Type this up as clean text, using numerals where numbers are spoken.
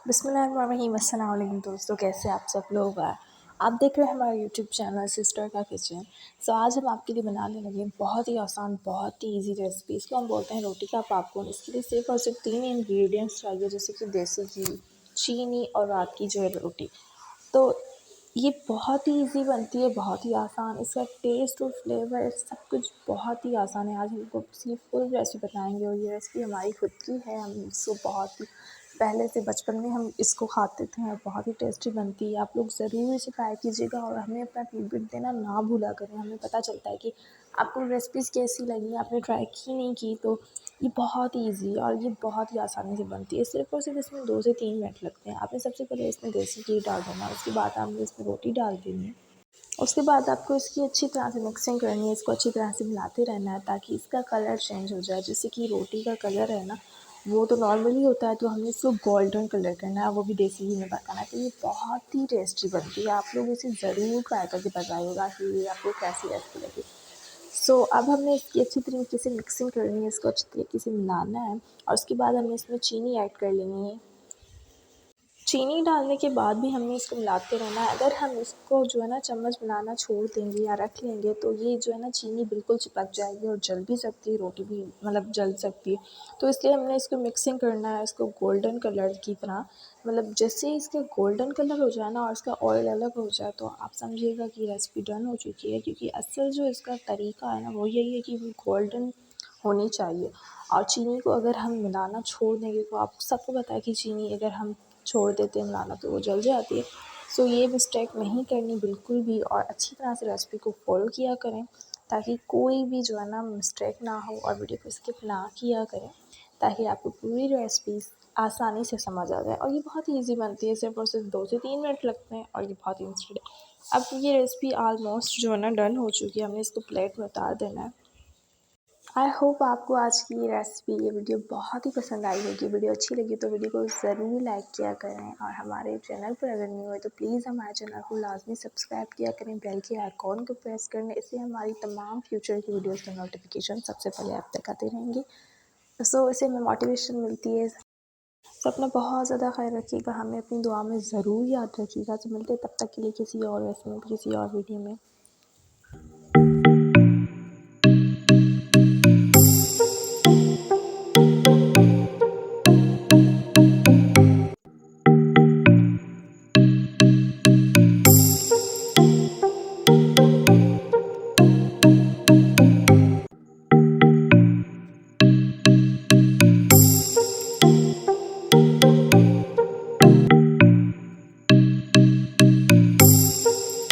बिस्मिल्लाहिर्रहमानिर्रहीम। अस्सलाम वालेकुम दोस्तों, कैसे आप सब लोग हैं। आप देख रहे हैं हमारा यूट्यूब चैनल सिस्टर का किचन। आज हम आपके लिए बनाने लगे हैं बहुत ही आसान, बहुत ही इजी रेसिपी। इसको हम बोलते हैं रोटी का पॉपकॉर्न। इसके लिए सिर्फ और सिर्फ 3 इंग्रेडिएंट्स चाहिए, जैसे कि देसी घी, चीनी और रात की जो है रोटी। तो ये बहुत ही ईज़ी बनती है, बहुत ही आसान। इसका टेस्ट और फ्लेवर सब कुछ बहुत ही आसान है। आज हम आपको इसकी फुल रेसिपी बताएँगे और ये रेसिपी हमारी खुद की है। हम इसको बहुत ही पहले से बचपन में हम इसको खाते थे और बहुत ही टेस्टी बनती है। आप लोग ज़रूर इसे ट्राई कीजिएगा और हमें अपना फीडबैक देना ना भूला करें। हमें पता चलता है कि आपको रेसिपीज़ कैसी लगी, आपने ट्राई की नहीं की। तो ये बहुत ही ईज़ी है और ये बहुत ही आसानी से बनती है। सिर्फ़ और सिर्फ इसमें 2 से 3 मिनट लगते हैं। आपने सबसे पहले इसमें देसी घी डाल देना, उसके बाद आपने इसमें रोटी डाल देनी है। उसके बाद आपको इसकी अच्छी तरह से मिक्सिंग करनी है, इसको अच्छी तरह से मिलाते रहना है ताकि इसका कलर चेंज हो जाए। जैसे कि रोटी का कलर है ना, वो तो नॉर्मली होता है, तो हमें इसको गोल्डन कलर करना है, वो भी देसी घी में पकाना है। तो ये बहुत ही टेस्टी बनती है। आप लोग इसे ज़रूर ट्राई करके बताइएगा कि ये आपको कैसी रेसिपी लगी। अब हमें इसकी अच्छी तरीके से मिक्सिंग करनी है, इसको अच्छी तरीके से मिलाना है और उसके बाद हमें इसमें चीनी ऐड कर लेनी है। चीनी डालने के बाद भी हमें इसको मिलाते रहना है। अगर हम इसको जो है ना चम्मच मिलाना छोड़ देंगे या रख लेंगे, तो ये जो है ना चीनी बिल्कुल चिपक जाएगी और जल भी सकती है, रोटी भी मतलब जल सकती है। तो इसलिए हमने इसको मिक्सिंग करना है, इसको गोल्डन कलर की तरह। मतलब जैसे ही इसका गोल्डन कलर हो जाए ना और इसका ऑयल अलग हो जाए, तो आप समझिएगा कि रेसिपी डन हो चुकी है। क्योंकि असल जो इसका तरीका है ना, वो यही है कि वो गोल्डन होनी चाहिए। और चीनी को अगर हम मिलाना छोड़ देंगे, तो आप सबको पता है कि चीनी अगर हम छोड़ देते हैं मिलाना, तो वो जल जाती है। ये मिस्टेक नहीं करनी बिल्कुल भी, और अच्छी तरह से रेसिपी को फॉलो किया करें ताकि कोई भी जो है ना मिस्टेक ना हो, और वीडियो को स्किप ना किया करें ताकि आपको पूरी रेसिपीज़ आसानी से समझ आ जाए। और ये बहुत ही ईज़ी बनती है, सिर्फ़ और सिर्फ 2 से 3 मिनट लगते हैं और ये बहुत ही इंस्टेंट है। अब ये रेसिपी ऑलमोस्ट जो है ना डन हो चुकी है, हमने इसको प्लेट में उतार देना है। आई होप आपको आज की ये रेसिपी, ये वीडियो बहुत ही पसंद आई होगी। वीडियो अच्छी लगी तो वीडियो को ज़रूर लाइक किया करें, और हमारे चैनल पर अगर न्यू है तो प्लीज़ हमारे चैनल को लाजमी सब्सक्राइब किया करें। बेल के आइकॉन को प्रेस करने, इससे हमारी तमाम फ्यूचर की वीडियोज़ का नोटिफिकेशन सबसे पहले आप तक आते रहेंगे। इससे हमें मोटिवेशन मिलती है। अपना बहुत ज़्यादा ख्याल रखिएगा, हमें अपनी दुआ में ज़रूर याद रखिएगा। तो मिलते हैं तब तक के लिए किसी और रेसिपी में, किसी और वीडियो में।